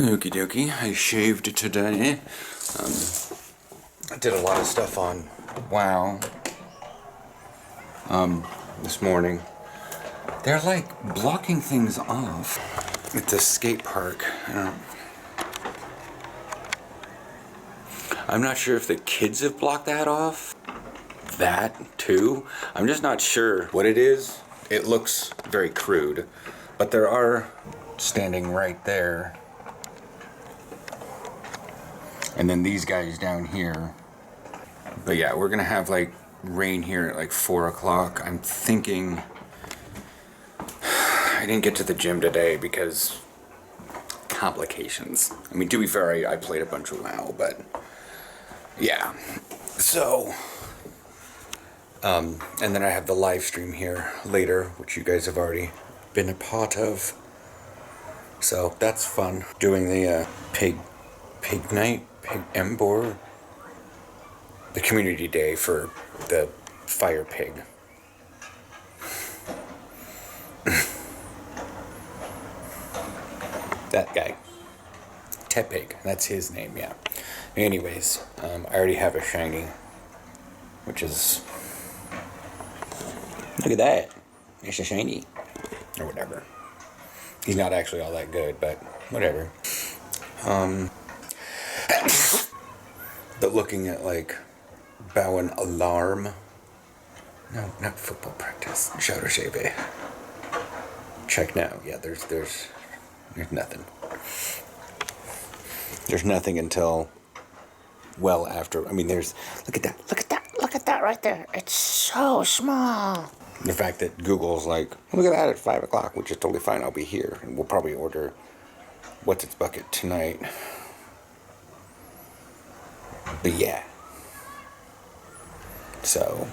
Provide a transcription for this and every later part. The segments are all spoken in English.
Okie dokie, I shaved today. I did a lot of stuff on WoW this morning. They're like blocking things off at the skate park. I'm not sure if the kids have blocked that off. That too. I'm just not sure what it is. It looks very crude, but there are standing right there. And then these guys down here. But yeah, we're gonna have like rain here at like 4 o'clock. I'm thinking I didn't get to the gym today because complications. I mean, to be fair, I played a bunch of WoW, but yeah. So, and then I have the live stream here later, which you guys have already been a part of. So that's fun. Doing the pig night, pig embor, the community day for the fire pig. That guy. Tepig, that's his name, yeah. Anyways, I already have a shiny, which is... Look at that. It's a shiny. Or whatever. He's not actually all that good, but whatever. But looking at like Bowen Alarm. No, not football practice. Shadow Shave. Check now. Yeah, there's nothing. There's nothing until well after. I mean, there's look at that right there. It's so small. The fact that Google's like, look at that at 5 o'clock, which is totally fine. I'll be here, and we'll probably order What's Its Bucket tonight. But yeah. So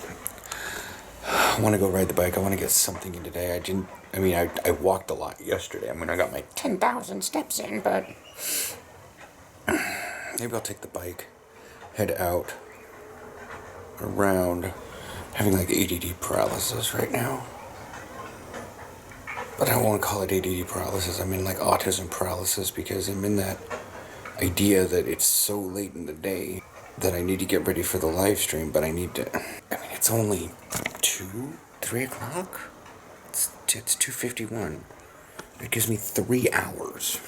I want to go ride the bike. I want to get something in today. I walked a lot yesterday. I mean, I got my 10,000 steps in, but maybe I'll take the bike, head out around. Having like ADD paralysis right now. But I won't call it ADD paralysis. I mean like autism paralysis, because I'm in that idea that it's so late in the day that I need to get ready for the live stream, but I mean, it's only 3 o'clock? It's 2:51. It gives me 3 hours.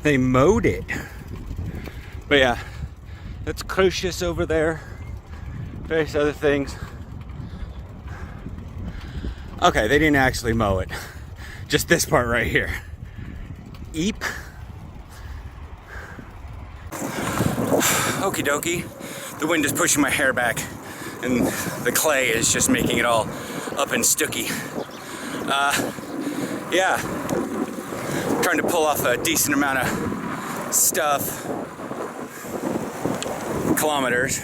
They mowed it. But yeah, that's Crucius over there. Various other things. Okay, they didn't actually mow it. Just this part right here. Eep. Okie dokie. The wind is pushing my hair back, and the clay is just making it all up and stooky. Yeah. Trying to pull off a decent amount of stuff. Kilometers.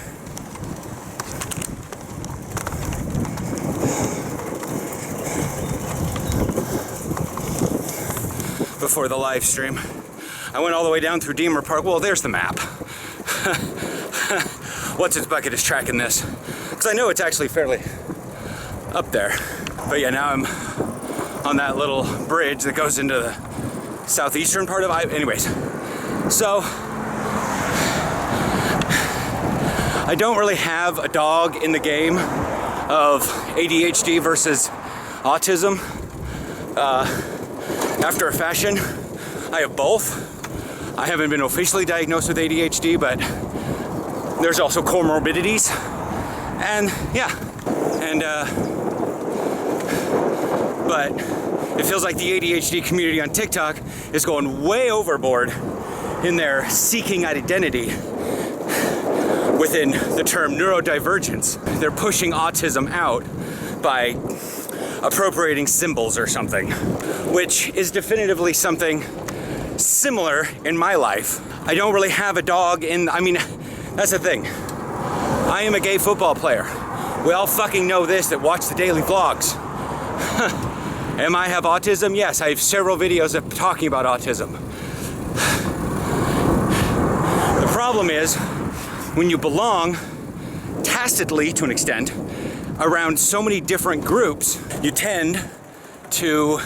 Before the live stream. I went all the way down through Deemer Park. Well, there's the map. What's Its Bucket is tracking this, because I know it's actually fairly up there. But yeah, now I'm on that little bridge that goes into the southeastern part of anyways. So I don't really have a dog in the game of ADHD versus autism. After a fashion, I have both. I haven't been officially diagnosed with ADHD, but there's also comorbidities. And yeah, but it feels like the ADHD community on TikTok is going way overboard in their seeking identity within the term neurodivergence. They're pushing autism out by appropriating symbols or something, which is definitively something similar in my life. I don't really have a dog that's the thing. I am a gay football player. We all fucking know this that watch the daily vlogs. Am I have autism? Yes, I have several videos of talking about autism. The problem is, when you belong tacitly to an extent around so many different groups, you tend to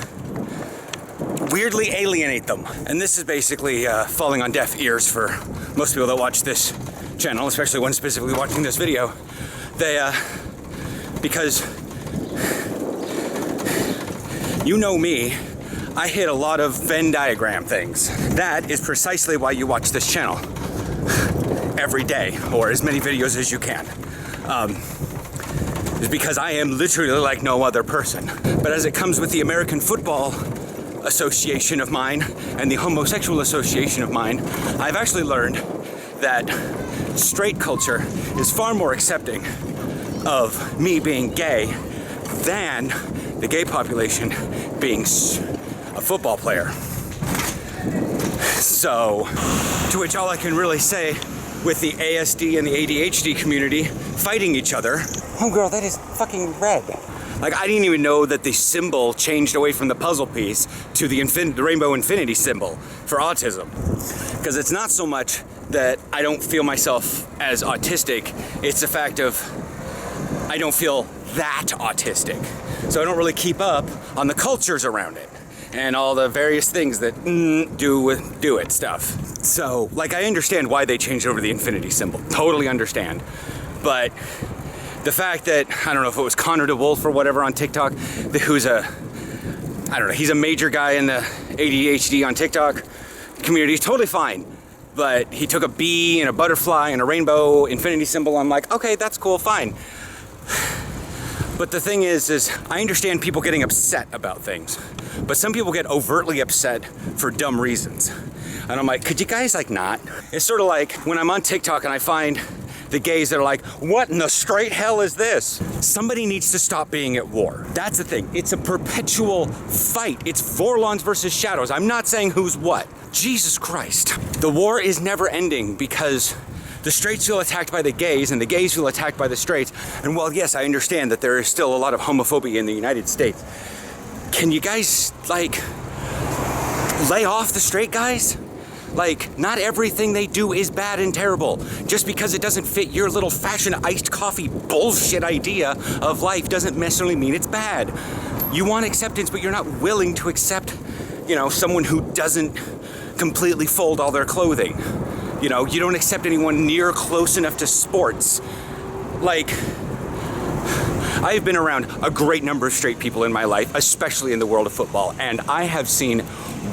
weirdly alienate them. And this is basically falling on deaf ears for most people that watch this channel, especially one specifically watching this video. They, because you know me, I hit a lot of Venn diagram things. That is precisely why you watch this channel every day, or as many videos as you can. Is because I am literally like no other person. But as it comes with the American Football Association of mine and the homosexual association of mine, I've actually learned that straight culture is far more accepting of me being gay than the gay population being a football player. So, to which all I can really say with the ASD and the ADHD community fighting each other. Oh girl, that is fucking red. Like, I didn't even know that the symbol changed away from the puzzle piece to the rainbow infinity symbol for autism. Because it's not so much that I don't feel myself as autistic, it's the fact of I don't feel that autistic. So I don't really keep up on the cultures around it and all the various things that do it stuff. So, like, I understand why they changed over the infinity symbol. Totally understand. But the fact that, I don't know if it was Connor DeWolf or whatever on TikTok, who's I don't know, he's a major guy in the ADHD on TikTok community. He's totally fine. But he took a bee and a butterfly and a rainbow infinity symbol. I'm like, okay, that's cool, fine. But the thing is I understand people getting upset about things, but some people get overtly upset for dumb reasons. And I'm like, could you guys like not? It's sort of like when I'm on TikTok and I find the gays that are like, what in the straight hell is this? Somebody needs to stop being at war. That's the thing. It's a perpetual fight. It's Vorlons versus Shadows. I'm not saying who's what. Jesus Christ. The war is never ending because the straights feel attacked by the gays and the gays feel attacked by the straights. And while yes, I understand that there is still a lot of homophobia in the United States, can you guys like lay off the straight guys? Like, not everything they do is bad and terrible. Just because it doesn't fit your little fashion iced coffee bullshit idea of life doesn't necessarily mean it's bad. You want acceptance, but you're not willing to accept, you know, someone who doesn't completely fold all their clothing. You know, you don't accept anyone near close enough to sports. Like, I've been around a great number of straight people in my life, especially in the world of football, and I have seen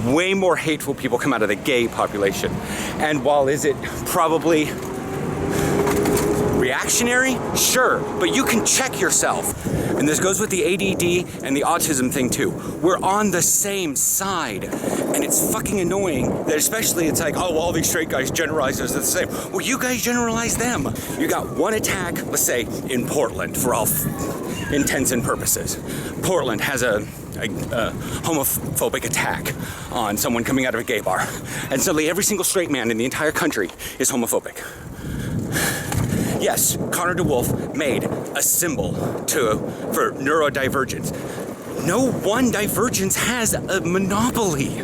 way more hateful people come out of the gay population. And while is it probably reactionary? Sure, but you can check yourself. And this goes with the ADD and the autism thing too. We're on the same side. And it's fucking annoying that especially it's like, oh, all these straight guys generalize us the same. Well, you guys generalize them. You got one attack, let's say, in Portland for all intents and purposes. Portland has a homophobic attack on someone coming out of a gay bar. And suddenly every single straight man in the entire country is homophobic. Yes, Connor DeWolf made a symbol for neurodivergence. No one divergence has a monopoly.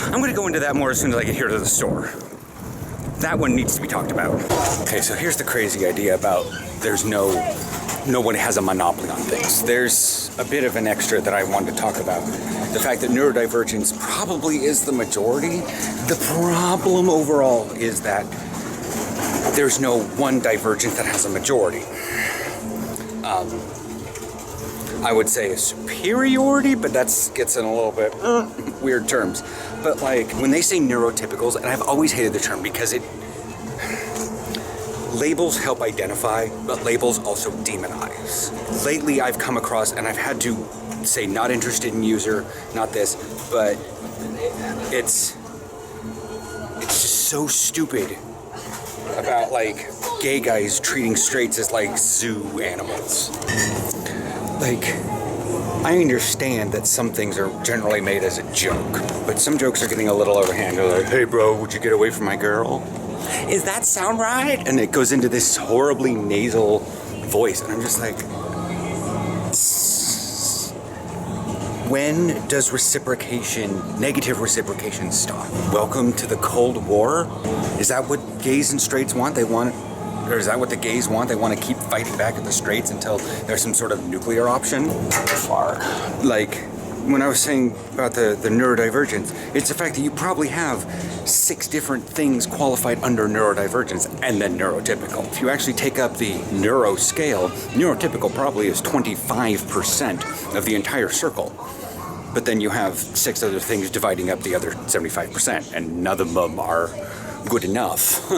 I'm gonna go into that more as soon as I get here to the store. That one needs to be talked about. Okay, so here's the crazy idea about no one has a monopoly on things. There's a bit of an extra that I wanted to talk about. The fact that neurodivergence probably is the majority. The problem overall is that there's no one divergent that has a majority. I would say a superiority, but that gets in a little bit weird terms. But like when they say neurotypicals, and I've always hated the term because labels help identify, but labels also demonize. Lately I've come across, and I've had to say not interested in user, not this, but it's just so stupid about like gay guys treating straights as like zoo animals. Like, I understand that some things are generally made as a joke, but some jokes are getting a little overhand. They're like, hey bro, would you get away from my girl? Is that sound right? And it goes into this horribly nasal voice, and I'm just like, when does negative reciprocation stop? Welcome to the Cold War? Is that what gays and straights want? They want or is that what the gays want? They want to keep fighting back at the straights until there's some sort of nuclear option? Far. Like, when I was saying about the neurodivergence, it's the fact that you probably have 6 different things qualified under neurodivergence and then neurotypical. If you actually take up the neuro scale, neurotypical probably is 25% of the entire circle. But then you have 6 other things dividing up the other 75%, and none of them are good enough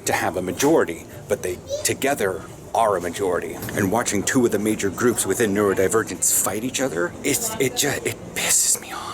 to have a majority, but they together are a majority. And watching 2 of the major groups within neurodivergence fight each other, it pisses me off.